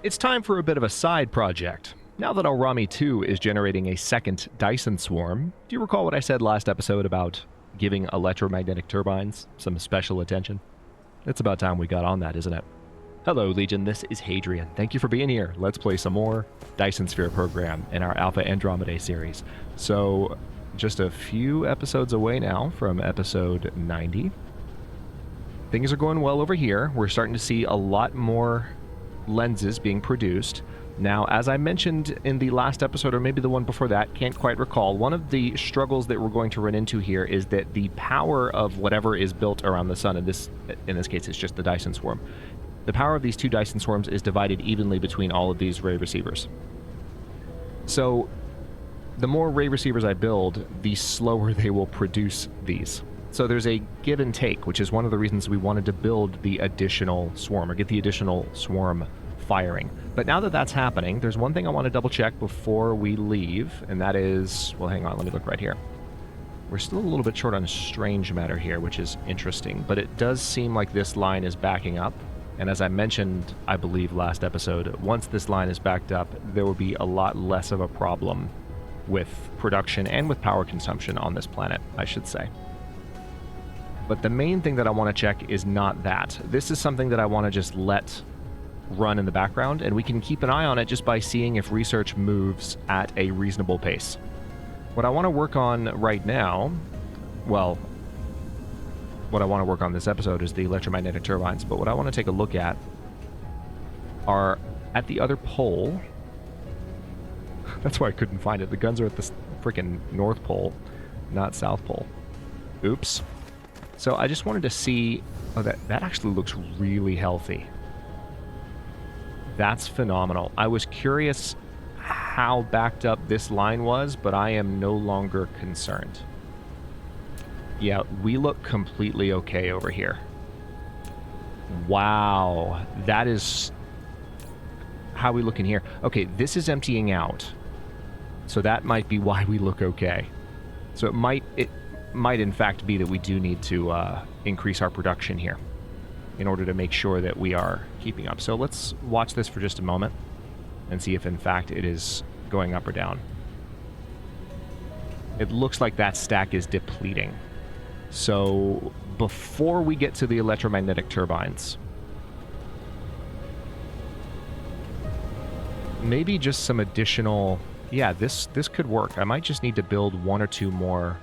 It's time for a bit of a side project. Now that Alrami 2 is generating a second Dyson swarm, do you recall what I said last episode about giving electromagnetic turbines some special attention? It's about time we got on that, isn't it? Hello, Legion, this is Hadrian. Thank you for being here. Let's play some more Dyson Sphere Program in our Alpha Andromedae series. So, just a few episodes away now from episode 90. Things are going well over here. We're starting to see a lot more lenses being produced. Now, as I mentioned in the last episode, or maybe the one before that, can't quite recall, one of the struggles that we're going to run into here is that the power of whatever is built around the sun, in this case it's just the Dyson swarm, the power of these two Dyson swarms is divided evenly between all of these ray receivers. So, the more ray receivers I build, the slower they will produce these. So there's a give and take, which is one of the reasons we wanted to build the additional swarm, or get the additional swarm firing. But now that that's happening, there's one thing I want to double check before we leave, and that is, well, hang on, let me look right here. We're still a little bit short on strange matter here, which is interesting, but it does seem like this line is backing up. And as I mentioned, I believe last episode, once this line is backed up, there will be a lot less of a problem with production and with power consumption on this planet, I should say. But the main thing that I want to check is not that. This is something that I want to just let run in the background, and we can keep an eye on it just by seeing if research moves at a reasonable pace. What I want to work on right now, well, what I want to work on this episode is the electromagnetic turbines, but what I want to take a look at are at the other pole. That's why I couldn't find it. The guns are at the freaking North Pole, not South Pole. Oops. So I just wanted to see... Oh, that actually looks really healthy. That's phenomenal. I was curious how backed up this line was, but I am no longer concerned. Yeah, we look completely okay over here. Wow. That is how we look in here. Okay, this is emptying out. So that might be why we look okay. So it might in fact be that we do need to increase our production here in order to make sure that we are keeping up. So let's watch this for just a moment and see if in fact it is going up or down. It looks like that stack is depleting. So before we get to the electromagnetic turbines, maybe just some additional... Yeah, this could work. I might just need to build one or two more.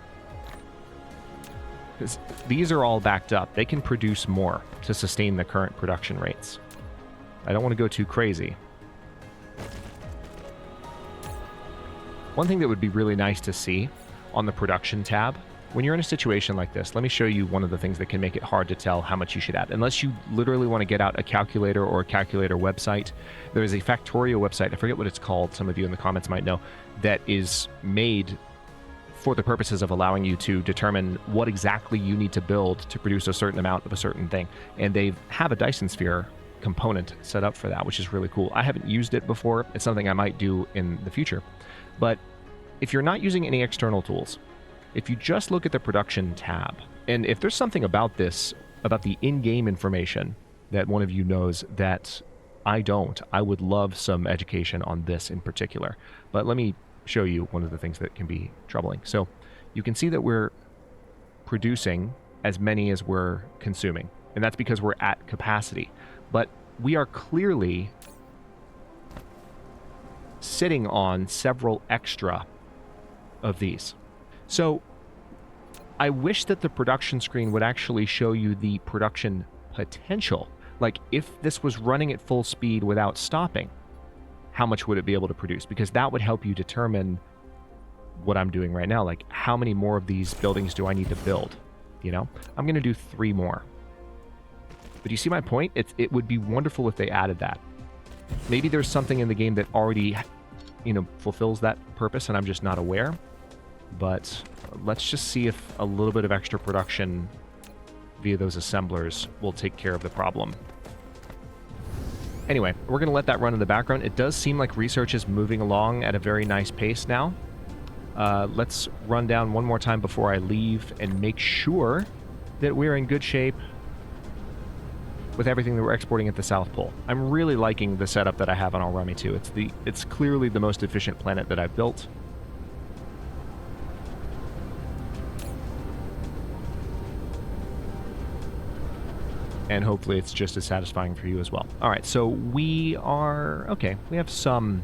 Because these are all backed up. They can produce more to sustain the current production rates. I don't want to go too crazy. One thing that would be really nice to see on the production tab, when you're in a situation like this, let me show you one of the things that can make it hard to tell how much you should add. Unless you literally want to get out a calculator or a calculator website, there is a Factorio website, I forget what it's called, some of you in the comments might know, that is made for the purposes of allowing you to determine what exactly you need to build to produce a certain amount of a certain thing. And they have a Dyson Sphere component set up for that, which is really cool. I haven't used it before. It's something I might do in the future. But if you're not using any external tools, if you just look at the production tab, and if there's something about this, about the in-game information that one of you knows that I don't, I would love some education on this in particular. But let me show you one of the things that can be troubling. So you can see that we're producing as many as we're consuming, and that's because we're at capacity. But we are clearly sitting on several extra of these. So I wish that the production screen would actually show you the production potential. Like if this was running at full speed without stopping, how much would it be able to produce? Because that would help you determine what I'm doing right now. Like how many more of these buildings do I need to build? You know, I'm going to do 3 more. But you see my point? It would be wonderful if they added that. Maybe there's something in the game that already, you know, fulfills that purpose and I'm just not aware. But let's just see if a little bit of extra production via those assemblers will take care of the problem. Anyway, we're going to let that run in the background. It does seem like research is moving along at a very nice pace now. Let's run down one more time before I leave and make sure that we're in good shape with everything that we're exporting at the South Pole. I'm really liking the setup that I have on Alrami 2. It's clearly the most efficient planet that I've built. And hopefully it's just as satisfying for you as well. All right, so we are... Okay, we have some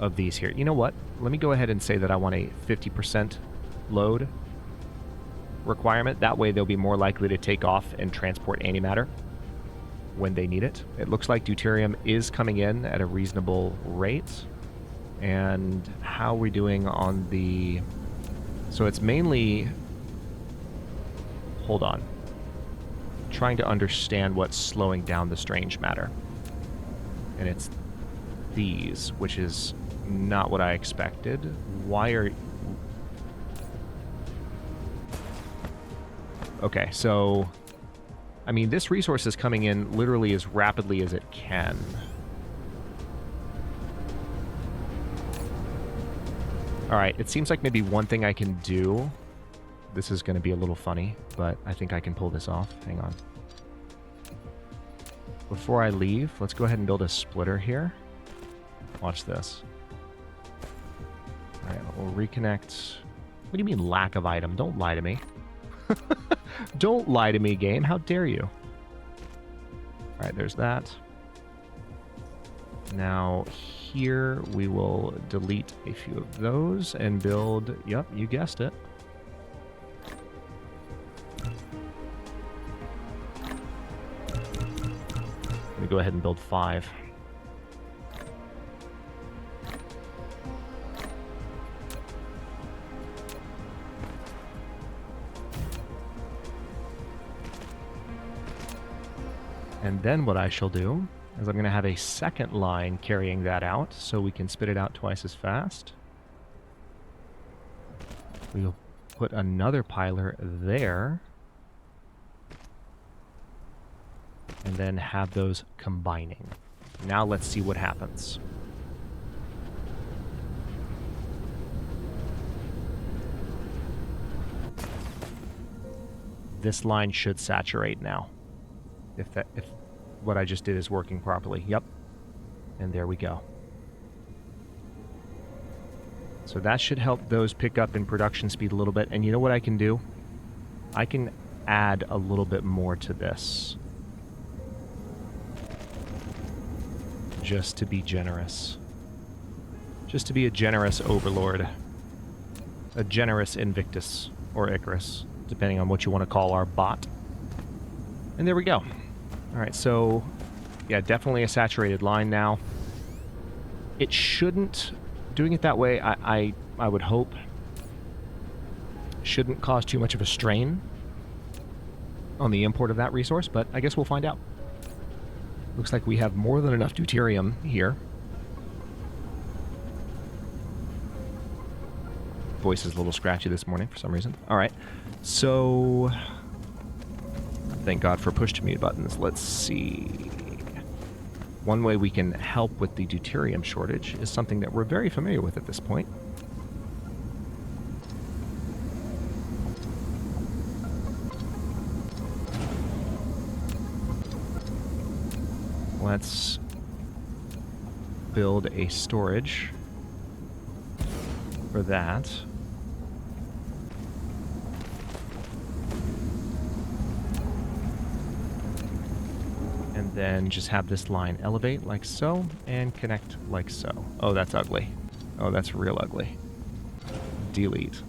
of these here. You know what? Let me go ahead and say that I want a 50% load requirement. That way they'll be more likely to take off and transport antimatter when they need it. It looks like deuterium is coming in at a reasonable rate. And how are we doing on the... So it's mainly... Hold on. Trying to understand what's slowing down the strange matter. And it's these, which is not what I expected. Why are... Okay, so... I mean, this resource is coming in literally as rapidly as it can. Alright, it seems like maybe one thing I can do... This is going to be a little funny, but I think I can pull this off. Hang on. Before I leave, let's go ahead and build a splitter here. Watch this. Alright, we'll reconnect. What do you mean lack of item? Don't lie to me. Don't lie to me, game. How dare you? Alright, there's that. Now, here we will delete a few of those and build... Yep, you guessed it. Let me go ahead and build 5. And then what I shall do is I'm going to have a second line carrying that out so we can spit it out twice as fast. We'll put another piler there. And then have those combining. Now let's see what happens. This line should saturate now. If what I just did is working properly. Yep. And there we go. So that should help those pick up in production speed a little bit. And you know what I can do? I can add a little bit more to this. Just to be generous. Just to be a generous overlord. A generous Invictus or Icarus, depending on what you want to call our bot. And there we go. Alright, so yeah, definitely a saturated line now. It shouldn't, doing it that way, I would hope, shouldn't cause too much of a strain on the import of that resource, but I guess we'll find out. Looks like we have more than enough deuterium here. Voice is a little scratchy this morning for some reason. Alright, so... Thank God for push-to-mute buttons. Let's see. One way we can help with the deuterium shortage is something that we're very familiar with at this point. Let's build a storage for that. And then just have this line elevate like so and connect like so. Oh, that's ugly. Oh, that's real ugly. Delete.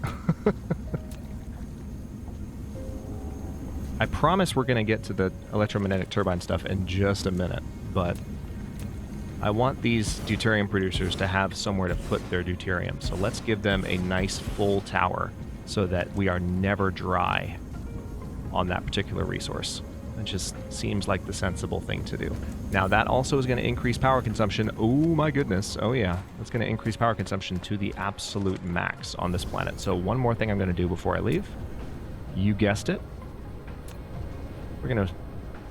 I promise we're going to get to the electromagnetic turbine stuff in just a minute, but I want these deuterium producers to have somewhere to put their deuterium. So let's give them a nice full tower so that we are never dry on that particular resource. It just seems like the sensible thing to do. Now that also is going to increase power consumption. Oh my goodness. Oh yeah. That's going to increase power consumption to the absolute max on this planet. So one more thing I'm going to do before I leave. You guessed it. We're going to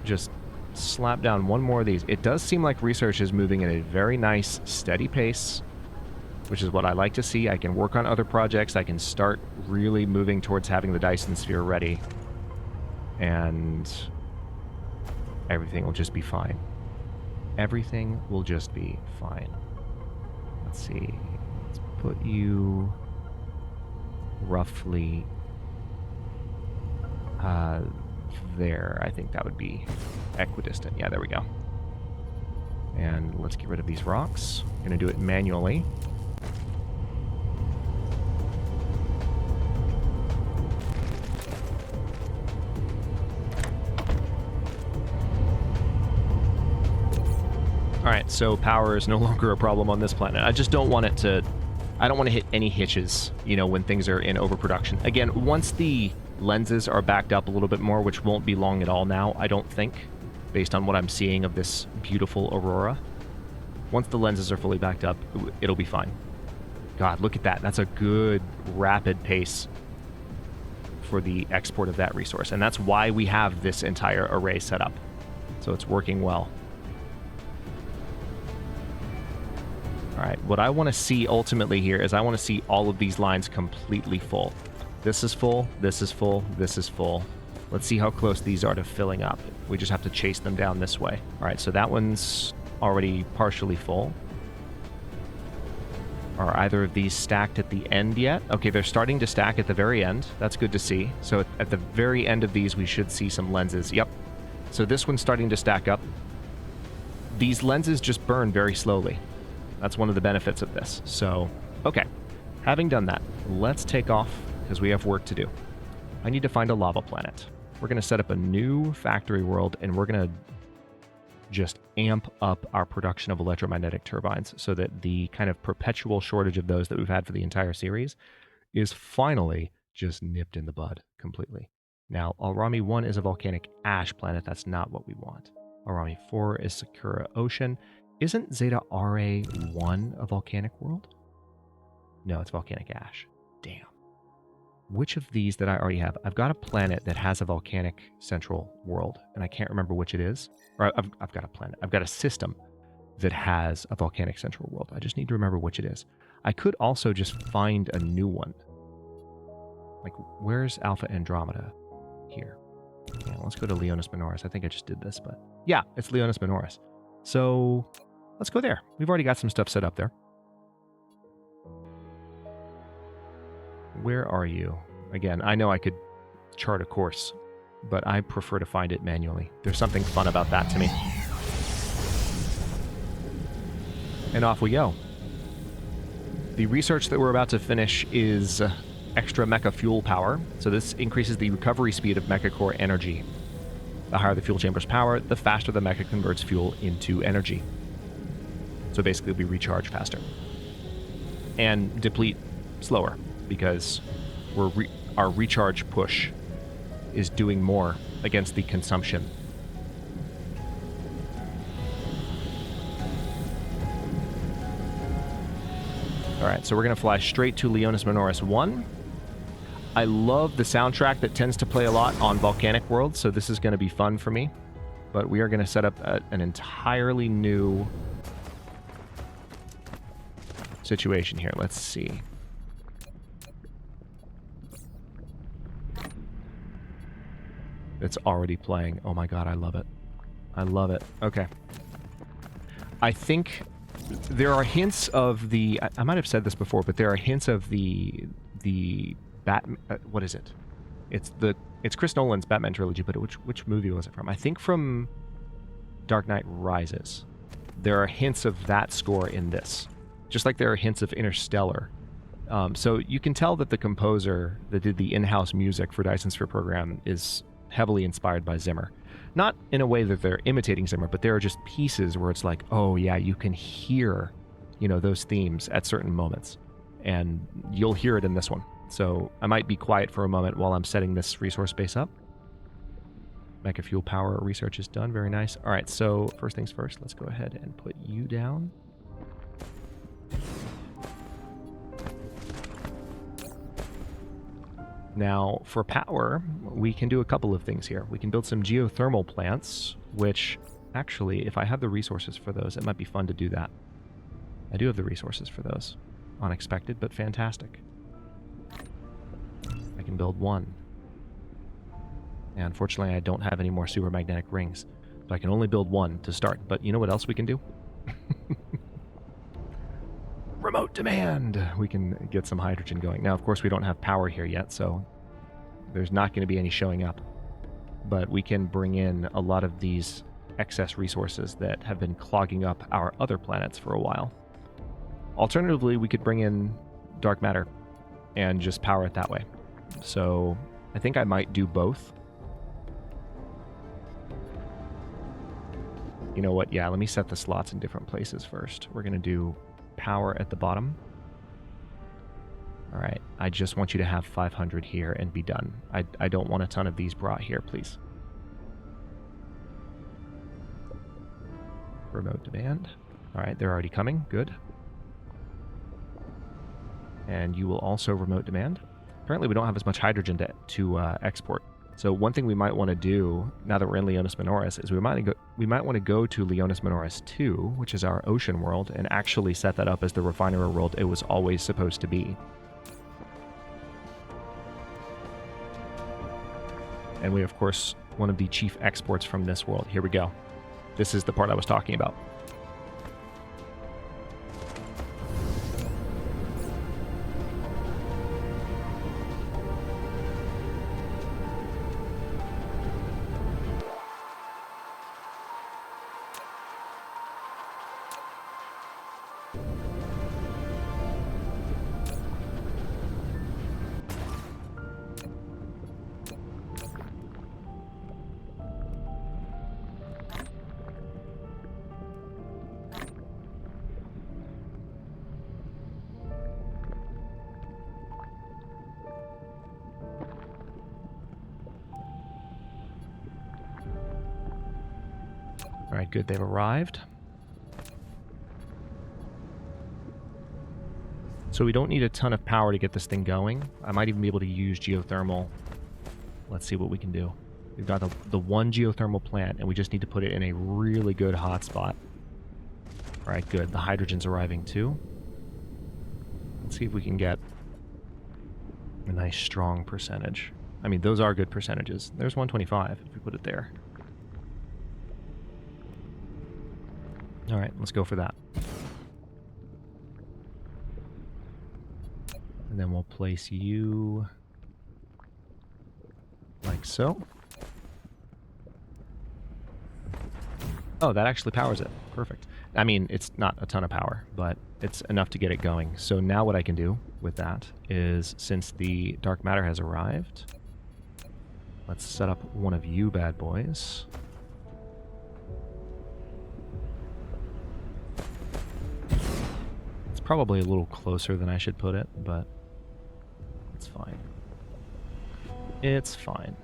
just slap down one more of these. It does seem like research is moving at a very nice, steady pace, which is what I like to see. I can work on other projects. I can start really moving towards having the Dyson Sphere ready. And everything will just be fine. Everything will just be fine. Let's see. Let's put you roughly there. I think that would be equidistant. Yeah, there we go. And let's get rid of these rocks. I'm going to do it manually. Alright, so power is no longer a problem on this planet. I just don't want it to... I don't want to hit any hitches, you know, when things are in overproduction. Again, once the lenses are backed up a little bit more, which won't be long at all now, I don't think, based on what I'm seeing of this beautiful aurora. Once the lenses are fully backed up, it'll be fine. God, look at that. That's a good, rapid pace for the export of that resource. And that's why we have this entire array set up. So it's working well. All right, what I want to see ultimately here is I want to see all of these lines completely full. This is full, this is full, this is full. Let's see how close these are to filling up. We just have to chase them down this way. All right, so that one's already partially full. Are either of these stacked at the end yet? Okay, they're starting to stack at the very end. That's good to see. So at the very end of these, we should see some lenses. Yep. So this one's starting to stack up. These lenses just burn very slowly. That's one of the benefits of this. So, okay. Having done that, let's take off because we have work to do. I need to find a lava planet. We're going to set up a new factory world and we're going to just amp up our production of electromagnetic turbines so that the kind of perpetual shortage of those that we've had for the entire series is finally just nipped in the bud completely. Now, Alrami 1 is a volcanic ash planet. That's not what we want. Alrami 4 is Sakura Ocean. Isn't Zeta RA1 a volcanic world? No, it's volcanic ash. Damn. Which of these that I already have? I've got a planet that has a volcanic central world, and I can't remember which it is. Or I've got a planet. I've got a system that has a volcanic central world. I just need to remember which it is. I could also just find a new one. Like, where's Alpha Andromeda? Here. Yeah, let's go to Leonis Minoris. I think I just did this, but... yeah, it's Leonis Minoris. So... let's go there. We've already got some stuff set up there. Where are you? Again, I know I could chart a course, but I prefer to find it manually. There's something fun about that to me. And off we go. The research that we're about to finish is extra mecha fuel power. So this increases the recovery speed of mecha core energy. The higher the fuel chamber's power, the faster the mecha converts fuel into energy. So basically we recharge faster. And deplete slower, because our recharge push is doing more against the consumption. Alright, so we're going to fly straight to Leonis Minoris 1. I love the soundtrack that tends to play a lot on volcanic worlds, so this is going to be fun for me. But we are going to set up an entirely new situation here. Let's see. It's already playing. Oh my god, I love it. I love it. Okay. I think there are hints of the... I might have said this before, but there are hints of the Batman... what is it? It's Chris Nolan's Batman trilogy, but which movie was it from? I think from Dark Knight Rises. There are hints of that score in this. Just like there are hints of Interstellar. So you can tell that the composer that did the in-house music for Dyson Sphere Program is heavily inspired by Zimmer. Not in a way that they're imitating Zimmer, but there are just pieces where it's like, oh yeah, you can hear, you know, those themes at certain moments. And you'll hear it in this one. So I might be quiet for a moment while I'm setting this resource base up. Mecha fuel power research is done. Very nice. All right, so first things first, let's go ahead and put you down. Now, for power, we can do a couple of things here. We can build some geothermal plants, which, actually, if I have the resources for those, it might be fun to do that. I do have the resources for those. Unexpected, but fantastic. I can build one. And unfortunately, I don't have any more super magnetic rings. But I can only build one to start. But you know what else we can do? Remote demand! We can get some hydrogen going. Now, of course, we don't have power here yet, so there's not going to be any showing up. But we can bring in a lot of these excess resources that have been clogging up our other planets for a while. Alternatively, we could bring in dark matter and just power it that way. So I think I might do both. You know what? Yeah, let me set the slots in different places first. We're going to do power at the bottom. All right, I just want you to have 500 here and be done. I don't want a ton of these brought here, please. Remote demand. All right, they're already coming. Good. And you will also remote demand. Apparently, we don't have as much hydrogen to export. So one thing we might want to do, now that we're in Leonis Minoris, is we might want to go to Leonis Minoris 2, which is our ocean world, and actually set that up as the refinery world it was always supposed to be. And we, of course, one of the chief exports from this world. Here we go. This is the part I was talking about. All right, good. They've arrived. So we don't need a ton of power to get this thing going. I might even be able to use geothermal. Let's see what we can do. We've got the one geothermal plant, and we just need to put it in a really good hotspot. All right, good. The hydrogen's arriving too. Let's see if we can get a nice strong percentage. I mean, those are good percentages. There's 125 if we put it there. All right, let's go for that. And then we'll place you like so. Oh, that actually powers it. Perfect. I mean, it's not a ton of power, but it's enough to get it going. So now what I can do with that is, since the dark matter has arrived, let's set up one of you bad boys. It's probably a little closer than I should put it, but it's fine. It's fine.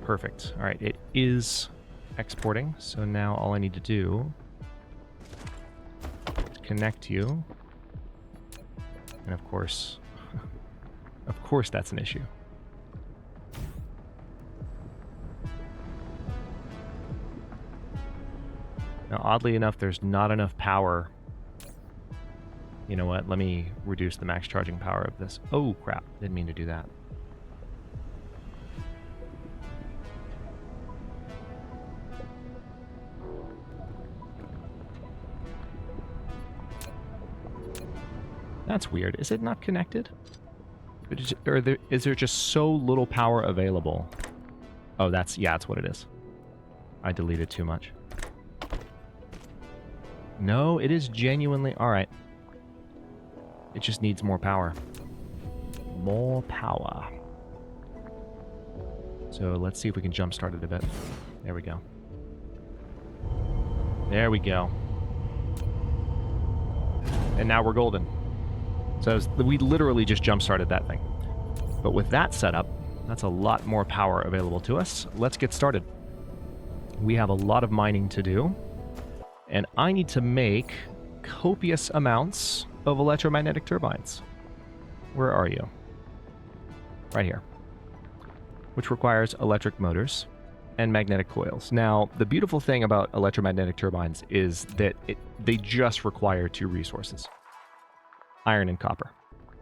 Perfect. All right, it is exporting, so now all I need to do is connect you. And of course that's an issue. Now, oddly enough, there's not enough power. You know what? Let me reduce the max charging power of this. Oh, crap. Didn't mean to do that. That's weird. Is it not connected? Or is there just so little power available? Oh, that's what it is. I deleted too much. No, it is genuinely... Alright. It just needs more power. More power. So let's see if we can jumpstart it a bit. There we go. There we go. And now we're golden. So we literally just jump-started that thing. But with that setup, that's a lot more power available to us. Let's get started. We have a lot of mining to do, and I need to make copious amounts of electromagnetic turbines. Where are you? Right here. Which requires electric motors and magnetic coils. Now, the beautiful thing about electromagnetic turbines is that they just require two resources. iron and copper.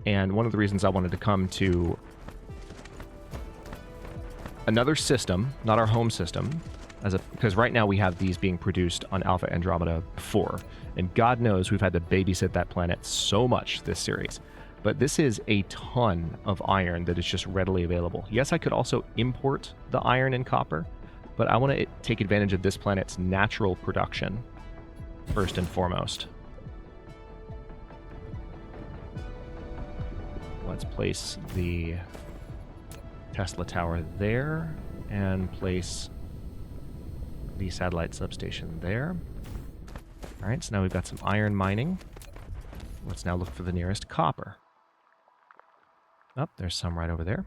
And one of the reasons I wanted to come to another system, not our home system, because right now we have these being produced on Alpha Andromeda 4, and God knows we've had to babysit that planet so much this series. But this is a ton of iron that is just readily available. Yes, I could also import the iron and copper, but I want to take advantage of this planet's natural production first and foremost. Let's place the Tesla tower there and place the satellite substation there. All right, so now we've got some iron mining. Let's now look for the nearest copper. Oh, there's some right over there.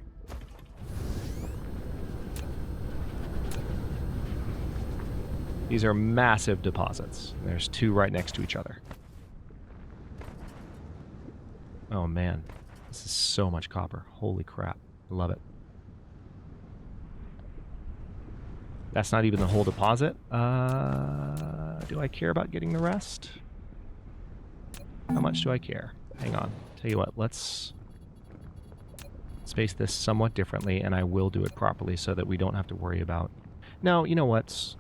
These are massive deposits. There's two right next to each other. Oh man, this is so much copper. Holy crap, I love it. That's not even the whole deposit. Do I care about getting the rest? How much do I care? Hang on. Tell you what, let's space this somewhat differently, and I will do it properly so that we don't have to worry about... No, you know what?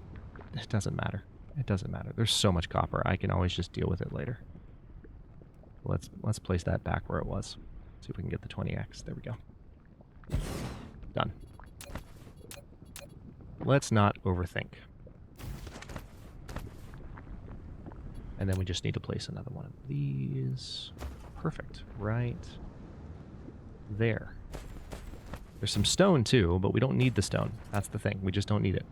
It doesn't matter. It doesn't matter. There's so much copper. I can always just deal with it later. Let's place that back where it was. See if we can get the 20x. There we go. Done. Let's not overthink. And then we just need to place another one of these. Perfect. Right there. There's some stone too, but we don't need the stone. That's the thing. We just don't need it.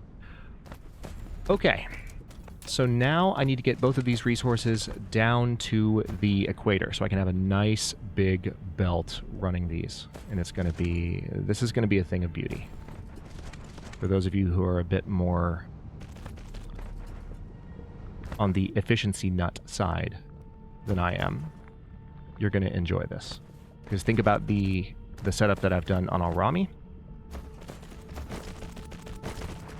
Okay. So now I need to get both of these resources down to the equator so I can have a nice big belt running these. And it's going to be... This is going to be a thing of beauty. For those of you who are a bit more on the efficiency nut side than I am, you're going to enjoy this. Because think about the setup that I've done on Alrami.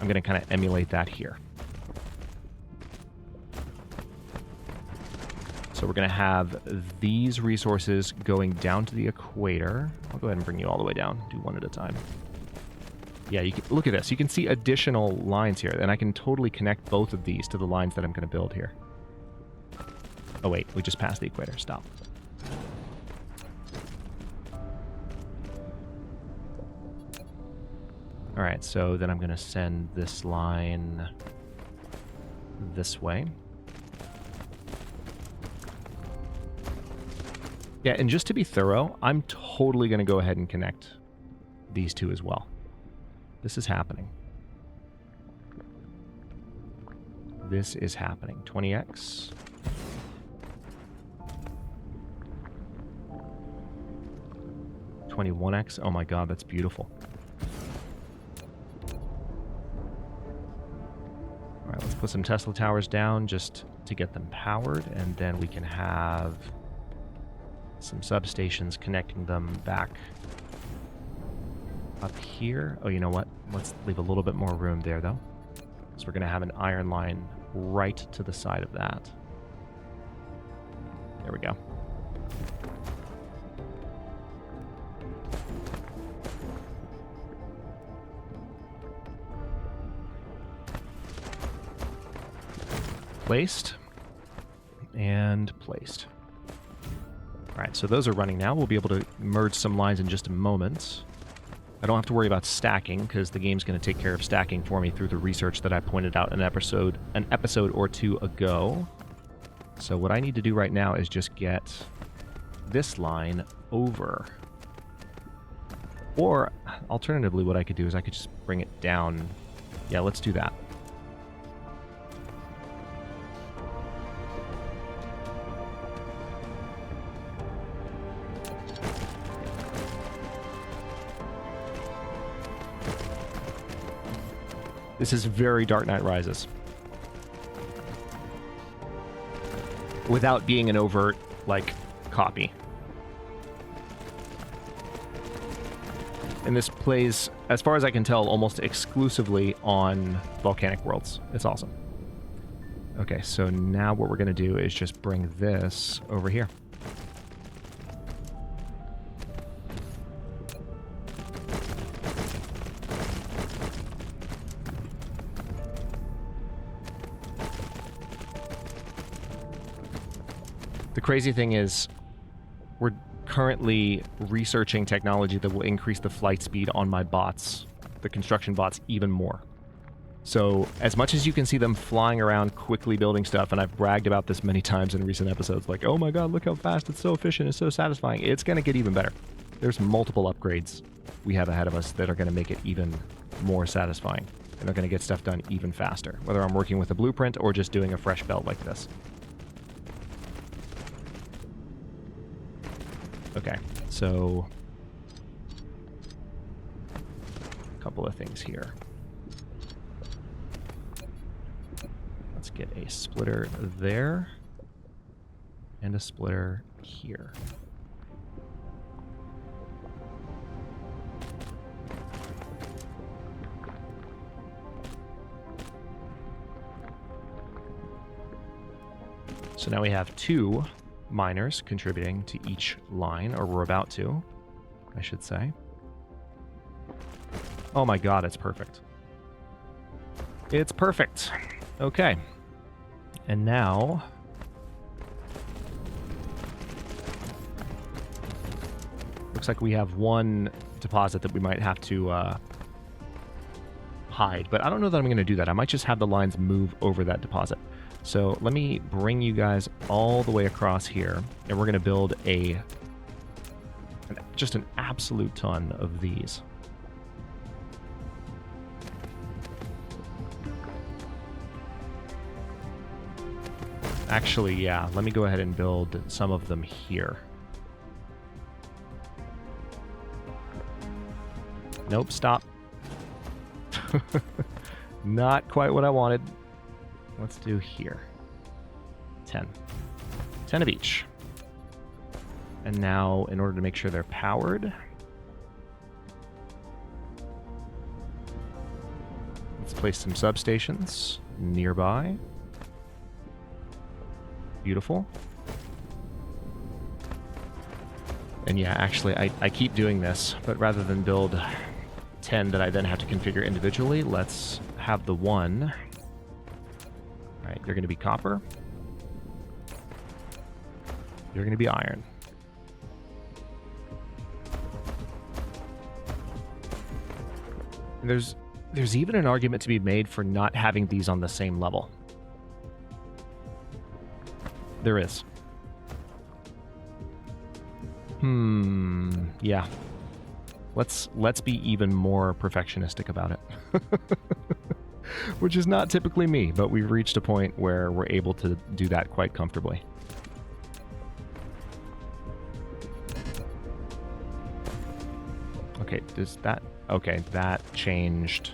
I'm going to kind of emulate that here. So we're going to have these resources going down to the equator. I'll go ahead and bring you all the way down. Do one at a time. Yeah, you can, look at this. You can see additional lines here, and I can totally connect both of these to the lines that I'm going to build here. Oh wait, we just passed the equator. Stop. All right, so then I'm going to send this line this way. Yeah, and just to be thorough, I'm totally going to go ahead and connect these two as well. This is happening. This is happening. 20x. $21x. Oh my god, that's beautiful. Alright, let's put some Tesla towers down just to get them powered, and then we can have some substations connecting them back up here. Oh, you know what? Let's leave a little bit more room there, though. So we're going to have an iron line right to the side of that. There we go. Placed. And placed. Alright, so those are running now. We'll be able to merge some lines in just a moment. I don't have to worry about stacking, because the game's going to take care of stacking for me through the research that I pointed out an episode or two ago. So what I need to do right now is just get this line over. Or, alternatively, what I could do is I could just bring it down. Yeah, let's do that. This is very Dark Knight Rises. Without being an overt, like, copy. And this plays, as far as I can tell, almost exclusively on volcanic worlds. It's awesome. Okay, so now what we're going to do is just bring this over here. The crazy thing is, we're currently researching technology that will increase the flight speed on my bots, the construction bots, even more. So as much as you can see them flying around quickly building stuff, and I've bragged about this many times in recent episodes, like, oh my god, look how fast, it's so efficient, it's so satisfying, it's going to get even better. There's multiple upgrades we have ahead of us that are going to make it even more satisfying, and they're going to get stuff done even faster, whether I'm working with a blueprint or just doing a fresh belt like this. Okay, so a couple of things here. Let's get a splitter there and a splitter here. So now we have 2 miners contributing to each line, or we're about to, I should say. Oh my god, it's perfect. It's perfect. Okay. And now... looks like we have one deposit that we might have to hide, but I don't know that I'm going to do that. I might just have the lines move over that deposit. So let me bring you guys all the way across here, and we're going to build just an absolute ton of these. Actually, yeah, let me go ahead and build some of them here. Nope, stop. Not quite what I wanted. Let's do here. 10. 10 of each. And now, in order to make sure they're powered, let's place some substations nearby. Beautiful. And yeah, actually, I keep doing this, but rather than build 10 that I then have to configure individually, let's have the one... Alright, you're going to be copper. You're going to be iron. And there's even an argument to be made for not having these on the same level. There is. Yeah. Let's be even more perfectionistic about it. Which is not typically me, but we've reached a point where we're able to do that quite comfortably. Okay, does that... Okay, that changed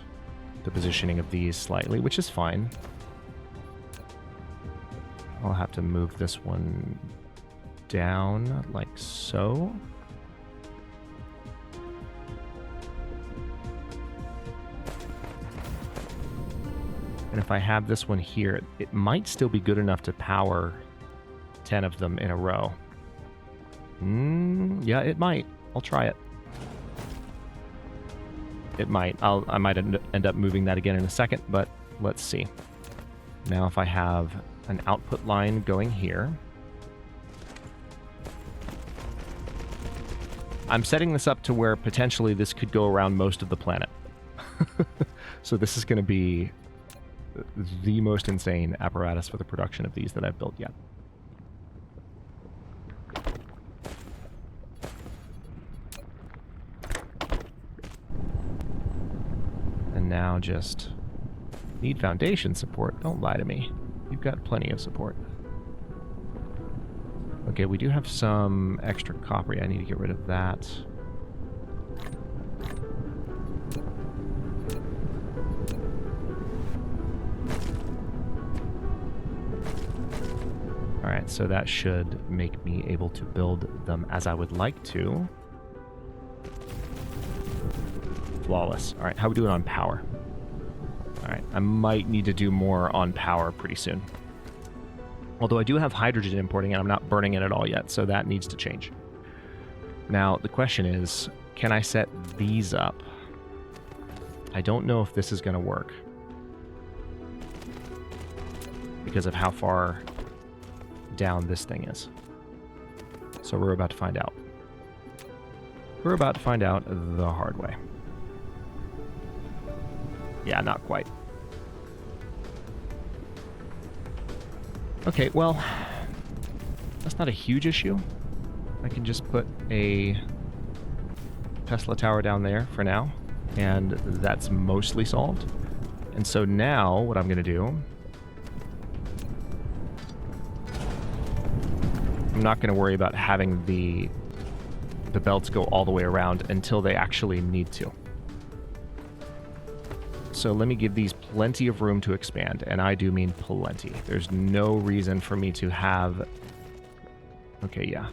the positioning of these slightly, which is fine. I'll have to move this one down like so. And if I have this one here, it might still be good enough to power 10 of them in a row. Yeah, it might. I'll try it. It might. I might end up moving that again in a second, but let's see. Now if I have an output line going here, I'm setting this up to where potentially this could go around most of the planet. So this is going to be the most insane apparatus for the production of these that I've built yet. And now just need foundation support. Don't lie to me. You've got plenty of support. Okay, we do have some extra copper. I need to get rid of that. Alright, so that should make me able to build them as I would like to. Flawless. Alright, how are we doing on power? Alright, I might need to do more on power pretty soon. Although I do have hydrogen importing and I'm not burning it at all yet, so that needs to change. Now, the question is, can I set these up? I don't know if this is going to work. Because of how far down this thing is. So we're about to find out. We're about to find out the hard way. Yeah, not quite. Okay, well, that's not a huge issue. I can just put a Tesla tower down there for now, and that's mostly solved. And so now what I'm going to do, I'm not going to worry about having the belts go all the way around until they actually need to. So let me give these plenty of room to expand, and I do mean plenty. There's no reason for me to have... Okay, yeah.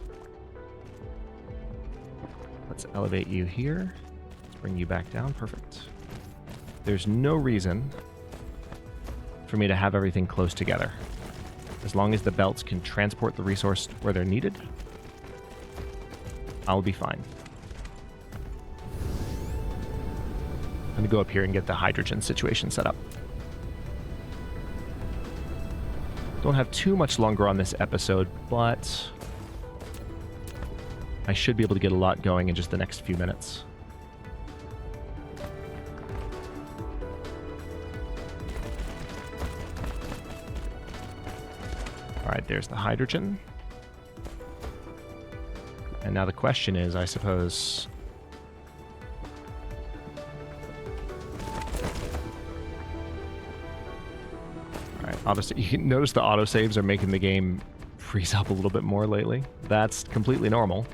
Let's elevate you here. Let's bring you back down. Perfect. There's no reason for me to have everything close together. As long as the belts can transport the resource where they're needed, I'll be fine. I'm going to go up here and get the hydrogen situation set up. Don't have too much longer on this episode, but I should be able to get a lot going in just the next few minutes. All right, there's the hydrogen. And now the question is, I suppose... Obviously, you can notice the autosaves are making the game freeze up a little bit more lately. That's completely normal.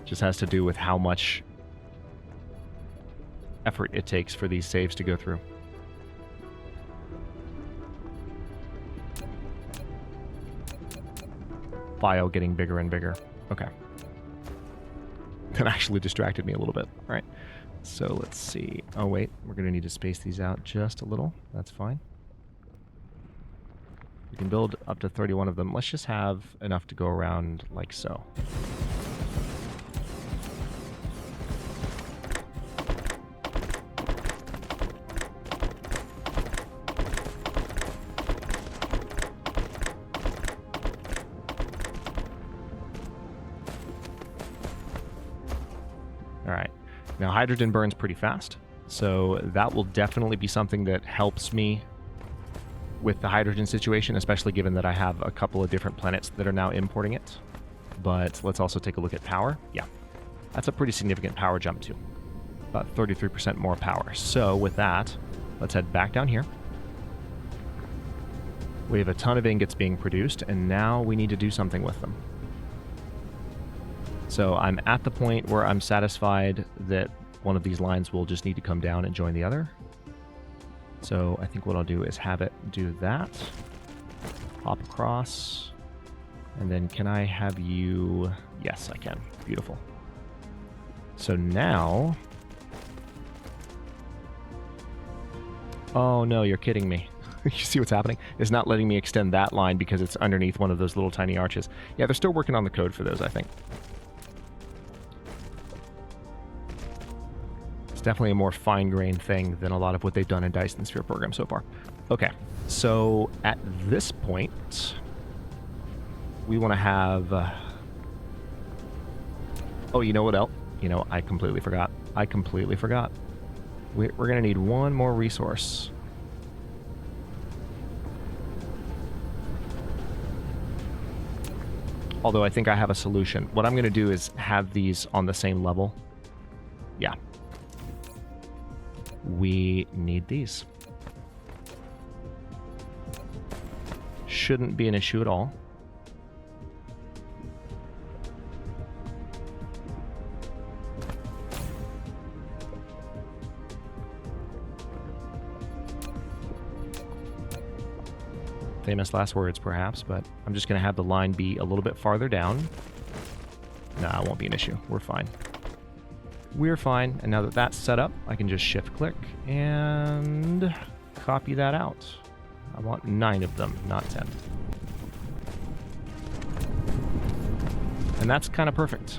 Just has to do with how much effort it takes for these saves to go through. File getting bigger and bigger. Okay. That actually distracted me a little bit. All right. So let's see. Oh, wait. We're going to need to space these out just a little. That's fine. We can build up to 31 of them. Let's just have enough to go around like so. All right. Now, hydrogen burns pretty fast, so that will definitely be something that helps me with the hydrogen situation, especially given that I have a couple of different planets that are now importing it. But let's also take a look at power. Yeah, that's a pretty significant power jump too. About 33% more power. So with that, let's head back down here. We have a ton of ingots being produced, and now we need to do something with them. So I'm at the point where I'm satisfied that one of these lines will just need to come down and join the other. So I think what I'll do is have it do that. Hop across. And then can I have you... Yes, I can. Beautiful. So now... Oh no, you're kidding me. You see what's happening? It's not letting me extend that line because it's underneath one of those little tiny arches. Yeah, they're still working on the code for those, I think. Definitely a more fine-grained thing than a lot of what they've done in Dyson Sphere Program so far. Okay, so at this point, we want to have... Oh, you know what else? You know, I completely forgot. We're going to need one more resource. Although I think I have a solution. What I'm going to do is have these on the same level. Yeah. We need these. Shouldn't be an issue at all. Famous last words, perhaps, but I'm just going to have the line be a little bit farther down. Nah, it won't be an issue. We're fine. We're fine, and now that that's set up, I can just shift-click and copy that out. I want 9 of them, not 10. And that's kind of perfect.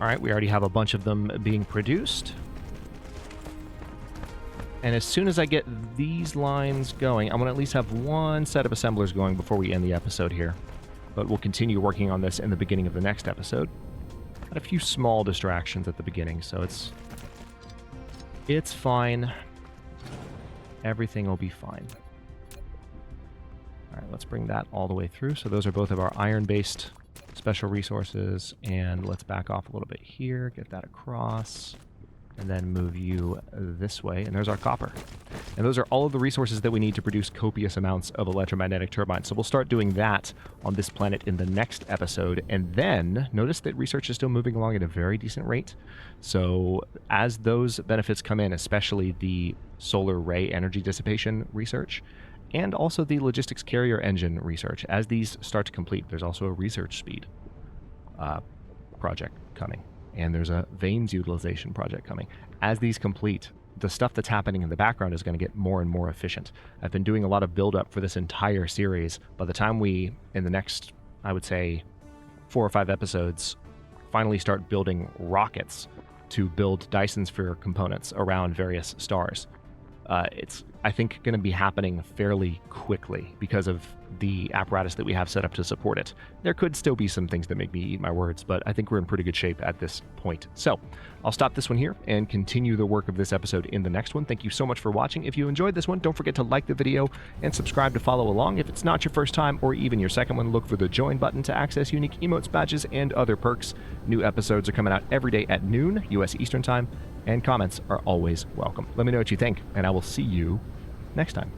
All right, we already have a bunch of them being produced. And as soon as I get these lines going, I'm going to at least have one set of assemblers going before we end the episode here. But we'll continue working on this in the beginning of the next episode. Had a few small distractions at the beginning, so it's fine. Everything will be fine. All right, let's bring that all the way through. So those are both of our iron-based special resources, and let's back off a little bit here, get that across, and then move you this way, and there's our copper. And those are all of the resources that we need to produce copious amounts of electromagnetic turbines. So we'll start doing that on this planet in the next episode, and then notice that research is still moving along at a very decent rate. So as those benefits come in, especially the solar ray energy dissipation research, and also the logistics carrier engine research. As these start to complete, there's also a research speed project coming, and there's a veins utilization project coming. As these complete, the stuff that's happening in the background is going to get more and more efficient. I've been doing a lot of build-up for this entire series. By the time we, in the next, I would say, 4 or 5 episodes, finally start building rockets to build Dyson Sphere components around various stars, it's, I think, going to be happening fairly quickly because of the apparatus that we have set up to support it. There could still be some things that make me eat my words, but I think we're in pretty good shape at this point. So I'll stop this one here and continue the work of this episode in the next one. Thank you so much for watching. If you enjoyed this one, don't forget to like the video and subscribe to follow along. If it's not your first time or even your second one, look for the join button to access unique emotes, badges, and other perks. New episodes are coming out every day at noon, US Eastern Time, and comments are always welcome. Let me know what you think, and I will see you next time.